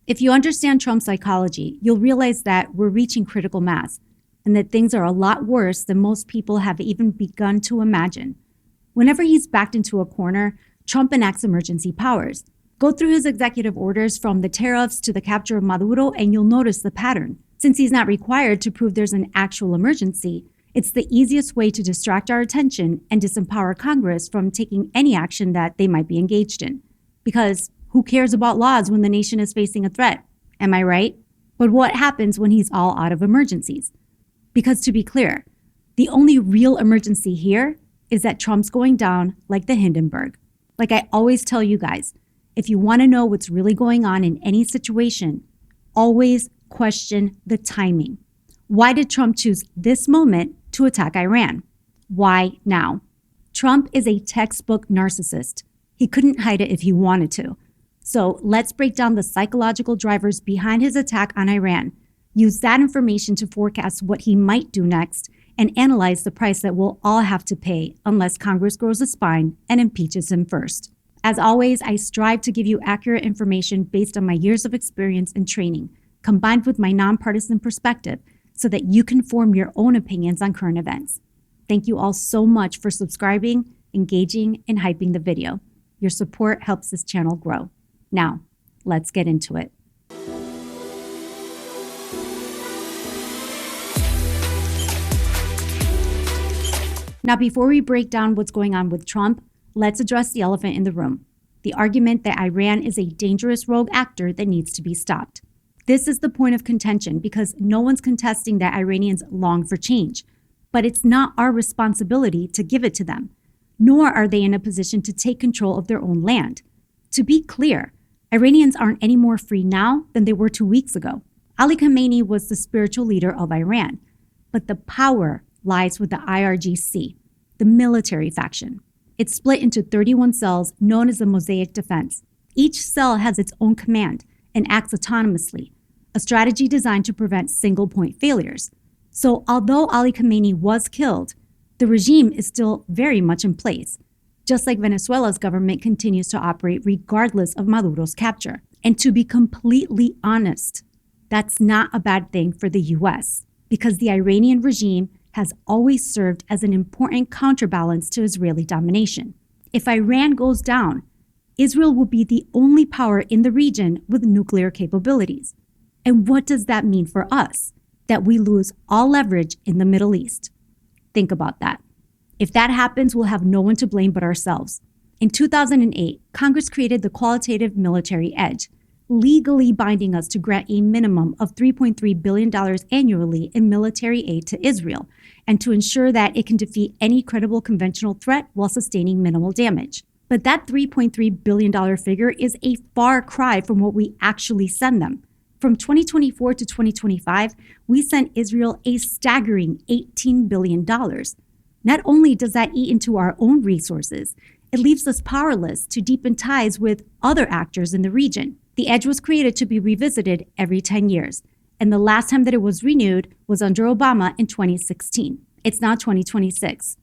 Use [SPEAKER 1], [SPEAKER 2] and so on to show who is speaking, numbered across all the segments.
[SPEAKER 1] If you understand Trump's psychology, you'll realize that we're reaching critical mass and that things are a lot worse than most people have even begun to imagine. Whenever he's backed into a corner, Trump enacts emergency powers. Go through his executive orders from the tariffs to the capture of Maduro and you'll notice the pattern. Since he's not required to prove there's an actual emergency, it's the easiest way to distract our attention and disempower Congress from taking any action that they might be engaged in. Because who cares about laws when the nation is facing a threat? Am I right? But what happens when he's all out of emergencies? Because to be clear, the only real emergency here is that Trump's going down like the Hindenburg. Like I always tell you guys, if you want to know what's really going on in any situation, always question the timing. Why did Trump choose this moment to attack Iran? Why now? Trump is a textbook narcissist. He couldn't hide it if he wanted to. So let's break down the psychological drivers behind his attack on Iran, use that information to forecast what he might do next, and analyze the price that we'll all have to pay unless Congress grows a spine and impeaches him first. As always, I strive to give you accurate information based on my years of experience and training, combined with my nonpartisan perspective, so that you can form your own opinions on current events. Thank you all so much for subscribing, engaging, and hyping the video. Your support helps this channel grow. Now, let's get into it. Now, before we break down what's going on with Trump, let's address the elephant in the room, the argument that Iran is a dangerous rogue actor that needs to be stopped. This is the point of contention because no one's contesting that Iranians long for change, but it's not our responsibility to give it to them, nor are they in a position to take control of their own land. To be clear, Iranians aren't any more free now than they were 2 weeks ago. Ali Khamenei was the spiritual leader of Iran, but the power lies with the IRGC, the military faction. It's split into 31 cells known as the Mosaic Defense. Each cell has its own command and acts autonomously, a strategy designed to prevent single-point failures. So although Ali Khamenei was killed, the regime is still very much in place, just like Venezuela's government continues to operate regardless of Maduro's capture. And to be completely honest, that's not a bad thing for the US, because the Iranian regime has always served as an important counterbalance to Israeli domination. If Iran goes down, Israel will be the only power in the region with nuclear capabilities. And what does that mean for us? That we lose all leverage in the Middle East. Think about that. If that happens, we'll have no one to blame but ourselves. In 2008, Congress created the Qualitative Military Edge, legally binding us to grant a minimum of $3.3 billion annually in military aid to Israel, and to ensure that it can defeat any credible conventional threat while sustaining minimal damage. But that $3.3 billion figure is a far cry from what we actually send them. From 2024 to 2025, we sent Israel a staggering $18 billion. Not only does that eat into our own resources, it leaves us powerless to deepen ties with other actors in the region. The Edge was created to be revisited every 10 years, and the last time that it was renewed was under Obama in 2016. It's now 2026.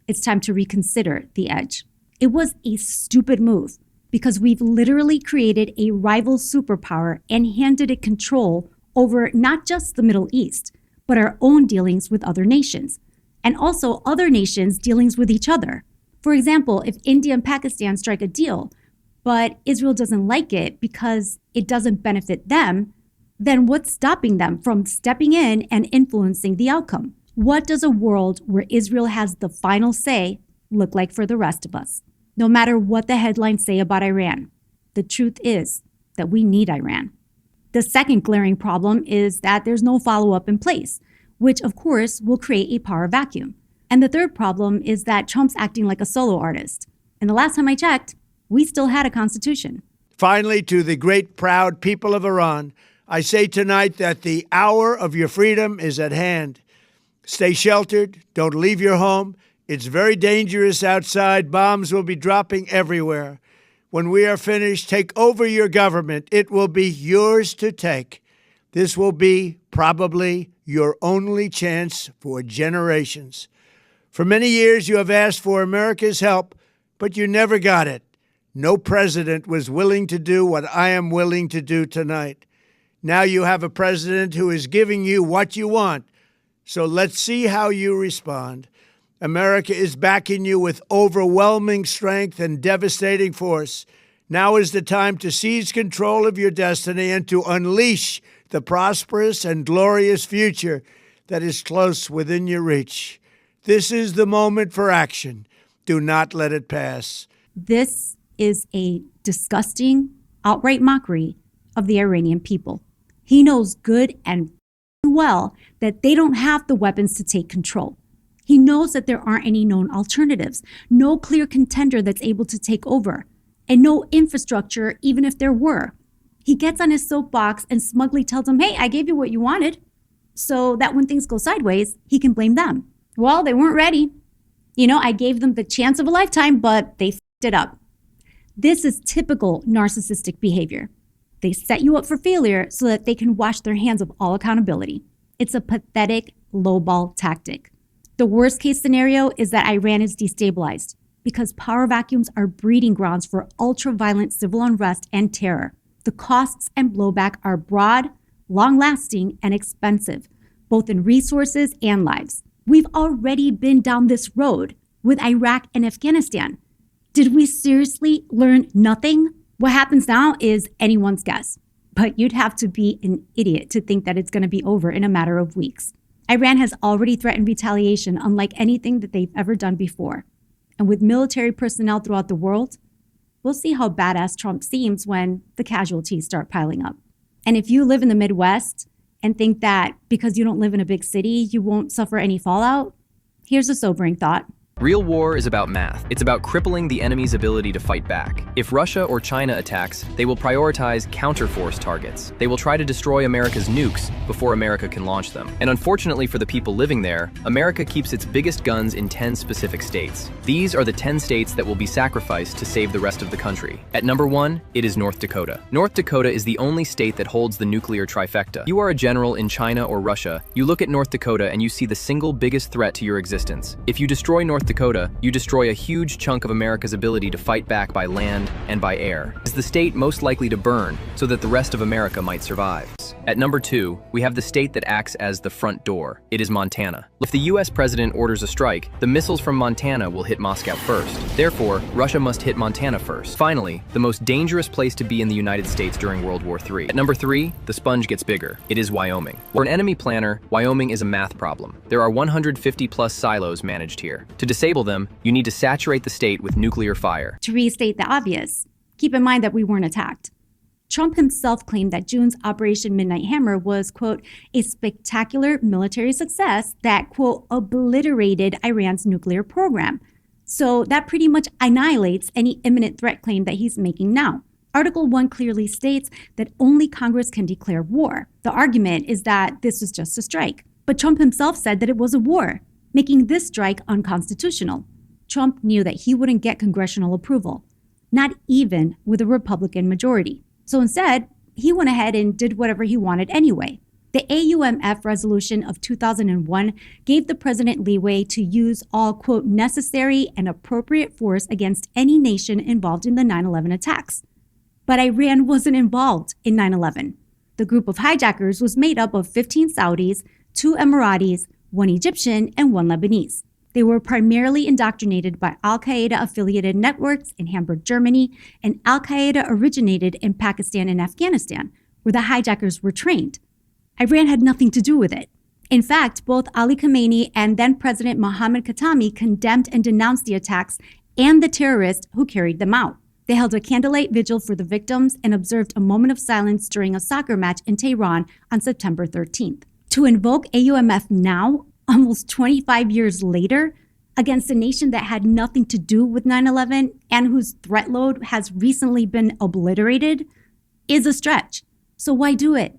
[SPEAKER 1] It's time to reconsider the Edge. It was a stupid move because we've literally created a rival superpower and handed it control over not just the Middle East, but our own dealings with other nations, and also other nations' dealings with each other. For example, if India and Pakistan strike a deal, but Israel doesn't like it because it doesn't benefit them, then what's stopping them from stepping in and influencing the outcome? What does a world where Israel has the final say look like for the rest of us? No matter what the headlines say about Iran, the truth is that we need Iran. The second glaring problem is that there's no follow-up in place, which of course will create a power vacuum. And the third problem is that Trump's acting like a solo artist. And the last time I checked, we still had a constitution.
[SPEAKER 2] Finally, to the great proud people of Iran, I say tonight that the hour of your freedom is at hand. Stay sheltered. Don't leave your home. It's very dangerous outside. Bombs will be dropping everywhere. When we are finished, take over your government. It will be yours to take. This will be probably your only chance for generations. For many years, you have asked for America's help, but you never got it. No president was willing to do what I am willing to do tonight. Now you have a president who is giving you what you want. So let's see how you respond. America is backing you with overwhelming strength and devastating force. Now is the time to seize control of your destiny and to unleash the prosperous and glorious future that is close within your reach. This is the moment for action. Do not let it pass.
[SPEAKER 1] This is a disgusting, outright mockery of the Iranian people. He knows good and well that they don't have the weapons to take control. He knows that there aren't any known alternatives, no clear contender that's able to take over, and no infrastructure, even if there were. He gets on his soapbox and smugly tells them, hey, I gave you what you wanted, so that when things go sideways, he can blame them. Well, they weren't ready. I gave them the chance of a lifetime, but they f***ed it up. This is typical narcissistic behavior. They set you up for failure so that they can wash their hands of all accountability. It's a pathetic lowball tactic. The worst case scenario is that Iran is destabilized because power vacuums are breeding grounds for ultra-violent civil unrest and terror. The costs and blowback are broad, long-lasting, and expensive, both in resources and lives. We've already been down this road with Iraq and Afghanistan. Did we seriously learn nothing? What happens now is anyone's guess, but you'd have to be an idiot to think that it's going to be over in a matter of weeks. Iran has already threatened retaliation unlike anything that they've ever done before. And with military personnel throughout the world, we'll see how badass Trump seems when the casualties start piling up. And if you live in the Midwest and think that because you don't live in a big city, you won't suffer any fallout, here's a sobering thought.
[SPEAKER 3] Real war is about math. It's about crippling the enemy's ability to fight back. If Russia or China attacks, they will prioritize counterforce targets. They will try to destroy America's nukes before America can launch them. And unfortunately for the people living there, America keeps its biggest guns in 10 specific states. These are the 10 states that will be sacrificed to save the rest of the country. At number 1, it is North Dakota. North Dakota is the only state that holds the nuclear trifecta. You are a general in China or Russia, you look at North Dakota and you see the single biggest threat to your existence. If you destroy North Dakota, you destroy a huge chunk of America's ability to fight back by land and by air. It is the state most likely to burn so that the rest of America might survive. At number 2, we have the state that acts as the front door. It is Montana. If the US president orders a strike, the missiles from Montana will hit Moscow first. Therefore, Russia must hit Montana first. Finally, the most dangerous place to be in the United States during World War III. At number 3, the sponge gets bigger. It is Wyoming. For an enemy planner, Wyoming is a math problem. There are 150 plus silos managed here. To disable them, you need to saturate the state with nuclear fire.
[SPEAKER 1] To restate the obvious, keep in mind that we weren't attacked. Trump himself claimed that June's Operation Midnight Hammer was, quote, a spectacular military success that, quote, obliterated Iran's nuclear program. So that pretty much annihilates any imminent threat claim that he's making now. Article 1 clearly states that only Congress can declare war. The argument is that this was just a strike. But Trump himself said that it was a war, making this strike unconstitutional. Trump knew that he wouldn't get congressional approval, not even with a Republican majority. So instead, he went ahead and did whatever he wanted anyway. The AUMF resolution of 2001 gave the president leeway to use all, quote, necessary and appropriate force against any nation involved in the 9/11 attacks. But Iran wasn't involved in 9/11. The group of hijackers was made up of 15 Saudis, 2 Emiratis, 1 Egyptian, and 1 Lebanese. They were primarily indoctrinated by Al-Qaeda-affiliated networks in Hamburg, Germany, and Al-Qaeda originated in Pakistan and Afghanistan, where the hijackers were trained. Iran had nothing to do with it. In fact, both Ali Khamenei and then-President Mohammad Khatami condemned and denounced the attacks and the terrorists who carried them out. They held a candlelight vigil for the victims and observed a moment of silence during a soccer match in Tehran on September 13th. To invoke AUMF now, almost 25 years later, against a nation that had nothing to do with 9/11 and whose threat load has recently been obliterated, is a stretch. So why do it?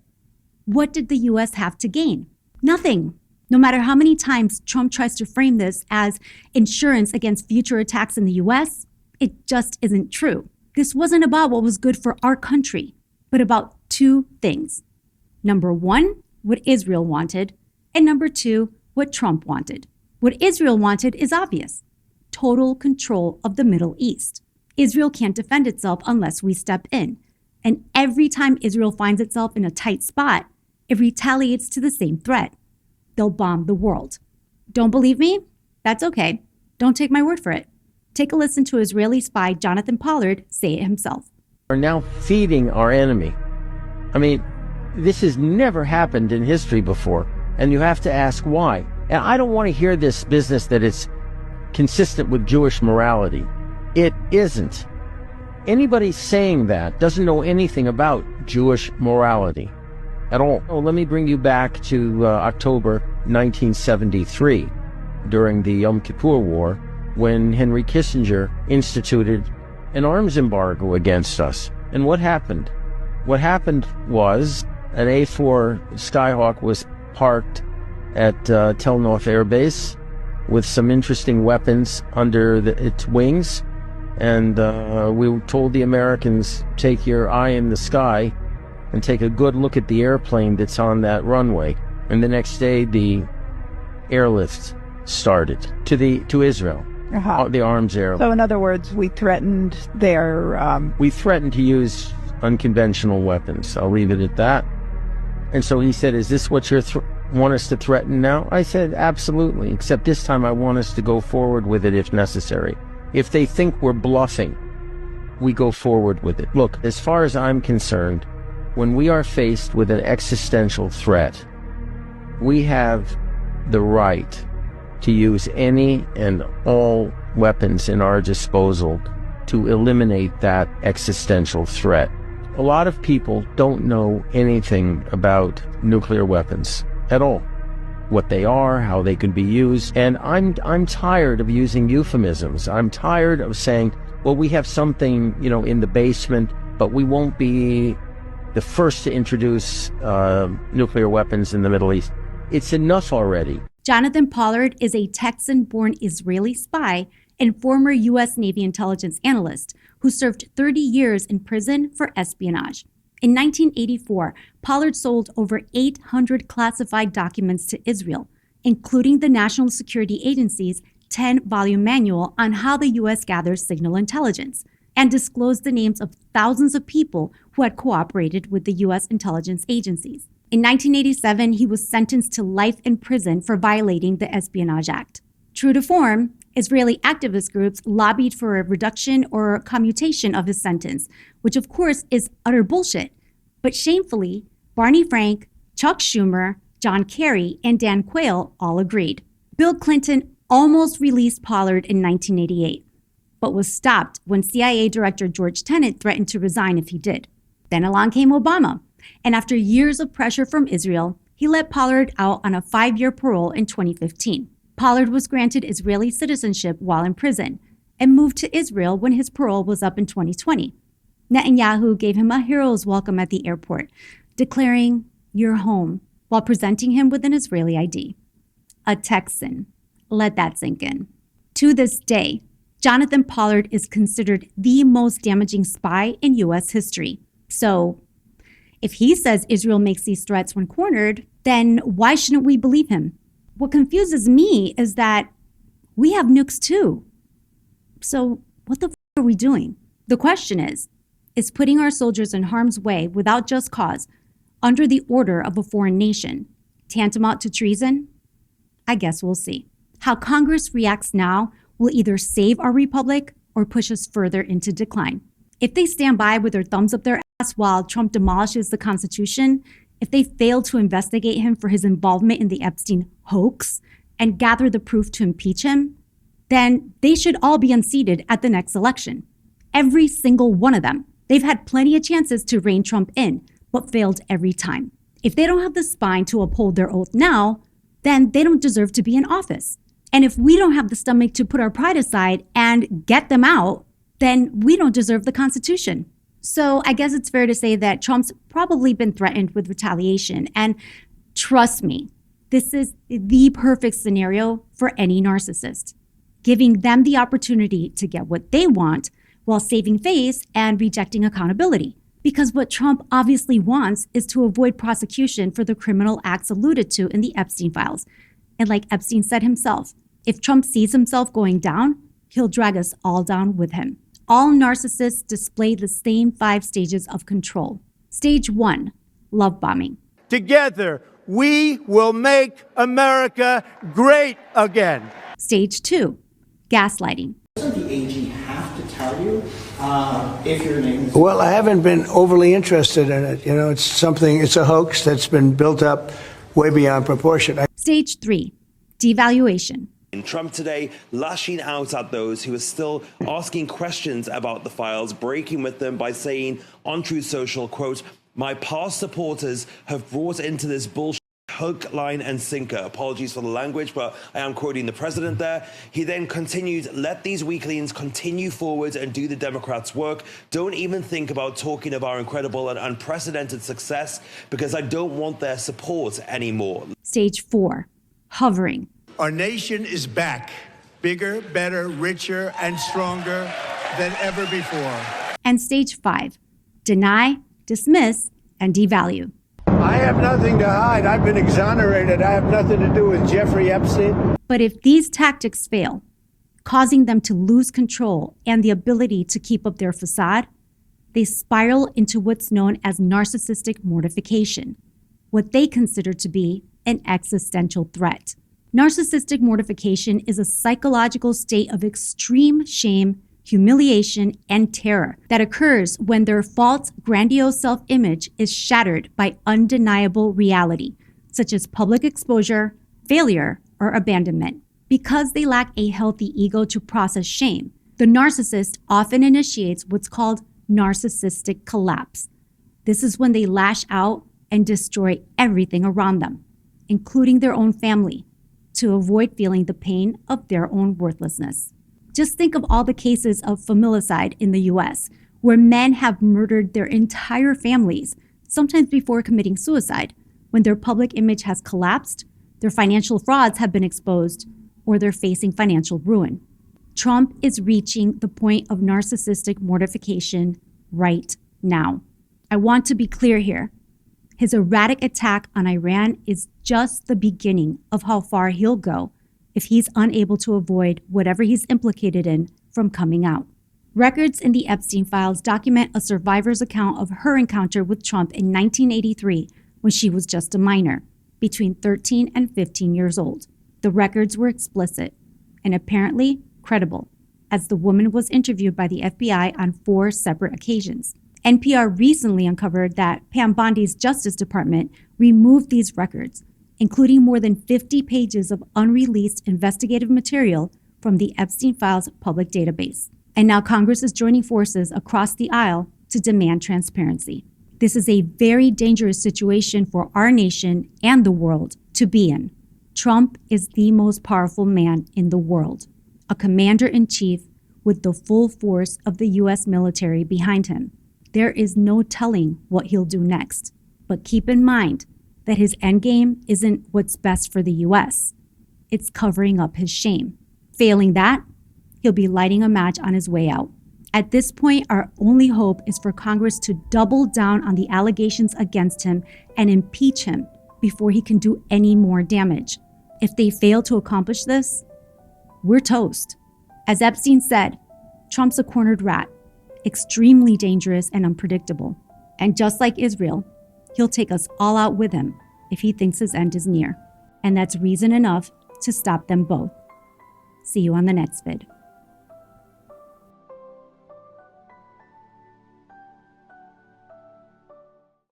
[SPEAKER 1] What did the US have to gain? Nothing. No matter how many times Trump tries to frame this as insurance against future attacks in the US, it just isn't true. This wasn't about what was good for our country, but about 2 things. Number 1, what Israel wanted, and number 2, what Trump wanted. What Israel wanted is obvious: total control of the Middle East. Israel can't defend itself unless we step in. And every time Israel finds itself in a tight spot, it retaliates to the same threat. They'll bomb the world. Don't believe me? That's okay. Don't take my word for it. Take a listen to Israeli spy Jonathan Pollard say it himself.
[SPEAKER 4] Are now feeding our enemy. I mean, this has never happened in history before, and you have to ask why. And I don't want to hear this business that it's consistent with Jewish morality. It isn't. Anybody saying that doesn't know anything about Jewish morality at all. Oh, let me bring you back to October 1973, during the Yom Kippur War, when Henry Kissinger instituted an arms embargo against us. And what happened? What happened was an A4 Skyhawk was parked at Tel Nof Air Base with some interesting weapons under its wings. And we told the Americans, take your eye in the sky and take a good look at the airplane that's on that runway. And the next day, the airlift started to Israel. The arms airlift.
[SPEAKER 5] So in other words, we threatened their...
[SPEAKER 4] We threatened to use unconventional weapons. I'll leave it at that. And so he said, is this what you want us to threaten now? I said, absolutely, except this time I want us to go forward with it if necessary. If they think we're bluffing, we go forward with it. Look, as far as I'm concerned, when we are faced with an existential threat, we have the right to use any and all weapons in our disposal to eliminate that existential threat. A lot of people don't know anything about nuclear weapons at all. What they are, how they can be used. And I'm tired of using euphemisms. I'm tired of saying, well, we have something, in the basement, but we won't be the first to introduce nuclear weapons in the Middle East. It's enough already.
[SPEAKER 1] Jonathan Pollard is a Texan-born Israeli spy and former U.S. Navy intelligence analyst who served 30 years in prison for espionage. In 1984, Pollard sold over 800 classified documents to Israel, including the National Security Agency's 10-volume manual on how the U.S. gathers signal intelligence, and disclosed the names of thousands of people who had cooperated with the U.S. intelligence agencies. In 1987, he was sentenced to life in prison for violating the Espionage Act. True to form, Israeli activist groups lobbied for a reduction or commutation of his sentence, which of course is utter bullshit. But shamefully, Barney Frank, Chuck Schumer, John Kerry, and Dan Quayle all agreed. Bill Clinton almost released Pollard in 1988, but was stopped when CIA Director George Tenet threatened to resign if he did. Then along came Obama, and after years of pressure from Israel, he let Pollard out on a 5-year parole in 2015. Pollard was granted Israeli citizenship while in prison and moved to Israel when his parole was up in 2020. Netanyahu gave him a hero's welcome at the airport, declaring, "You're home," while presenting him with an Israeli ID. A Texan. Let that sink in. To this day, Jonathan Pollard is considered the most damaging spy in U.S. history. So, if he says Israel makes these threats when cornered, then why shouldn't we believe him? What confuses me is that we have nukes too. So what the f are we doing? The question is putting our soldiers in harm's way without just cause, under the order of a foreign nation, tantamount to treason? I guess we'll see. How Congress reacts now will either save our republic or push us further into decline. If they stand by with their thumbs up their ass while Trump demolishes the Constitution, if they fail to investigate him for his involvement in the Epstein hoax and gather the proof to impeach him, then they should all be unseated at the next election. Every single one of them. They've had plenty of chances to rein Trump in, but failed every time. If they don't have the spine to uphold their oath now, then they don't deserve to be in office. And if we don't have the stomach to put our pride aside and get them out, then we don't deserve the Constitution. So I guess it's fair to say that Trump's probably been threatened with retaliation. And trust me, this is the perfect scenario for any narcissist, giving them the opportunity to get what they want while saving face and rejecting accountability. Because what Trump obviously wants is to avoid prosecution for the criminal acts alluded to in the Epstein files. And like Epstein said himself, if Trump sees himself going down, he'll drag us all down with him. All narcissists display the same 5 stages of control. Stage 1, love bombing.
[SPEAKER 2] Together, we will make America great again.
[SPEAKER 1] Stage 2, gaslighting.
[SPEAKER 6] Doesn't the AG have to tell you if your name is...
[SPEAKER 2] Well, I haven't been overly interested in it. You know, it's a hoax that's been built up way beyond proportion.
[SPEAKER 1] Stage 3, devaluation.
[SPEAKER 7] Trump today lashing out at those who are still asking questions about the files, breaking with them by saying on Truth Social, quote, "My past supporters have brought into this bullshit hook, line and sinker." Apologies for the language, but I am quoting the president there. He then continued, "Let these weaklings continue forward and do the Democrats' work. Don't even think about talking of our incredible and unprecedented success because I don't want their support anymore."
[SPEAKER 1] Stage 4, hovering.
[SPEAKER 2] Our nation is back, bigger, better, richer, and stronger than ever before.
[SPEAKER 1] And stage 5, deny, dismiss, and devalue.
[SPEAKER 2] I have nothing to hide. I've been exonerated. I have nothing to do with Jeffrey Epstein.
[SPEAKER 1] But if these tactics fail, causing them to lose control and the ability to keep up their facade, they spiral into what's known as narcissistic mortification, what they consider to be an existential threat. Narcissistic mortification is a psychological state of extreme shame, humiliation, and terror that occurs when their false, grandiose self-image is shattered by undeniable reality, such as public exposure, failure, or abandonment. Because they lack a healthy ego to process shame, the narcissist often initiates what's called narcissistic collapse. This is when they lash out and destroy everything around them, including their own family, to avoid feeling the pain of their own worthlessness. Just think of all the cases of familicide in the US, where men have murdered their entire families, sometimes before committing suicide, when their public image has collapsed, their financial frauds have been exposed, or they're facing financial ruin. Trump is reaching the point of narcissistic mortification right now. I want to be clear here. His erratic attack on Iran is just the beginning of how far he'll go if he's unable to avoid whatever he's implicated in from coming out. Records in the Epstein files document a survivor's account of her encounter with Trump in 1983 when she was just a minor, between 13 and 15 years old. The records were explicit and apparently credible, as the woman was interviewed by the FBI on 4 separate occasions. NPR recently uncovered that Pam Bondi's Justice Department removed these records, including more than 50 pages of unreleased investigative material from the Epstein Files public database. And now Congress is joining forces across the aisle to demand transparency. This is a very dangerous situation for our nation and the world to be in. Trump is the most powerful man in the world, a commander-in-chief with the full force of the U.S. military behind him. There is no telling what he'll do next. But keep in mind that his endgame isn't what's best for the U.S. It's covering up his shame. Failing that, he'll be lighting a match on his way out. At this point, our only hope is for Congress to double down on the allegations against him and impeach him before he can do any more damage. If they fail to accomplish this, we're toast. As Epstein said, Trump's a cornered rat, extremely dangerous and unpredictable. And just like Israel, he'll take us all out with him if he thinks his end is near. And that's reason enough to stop them both. See you on the next vid.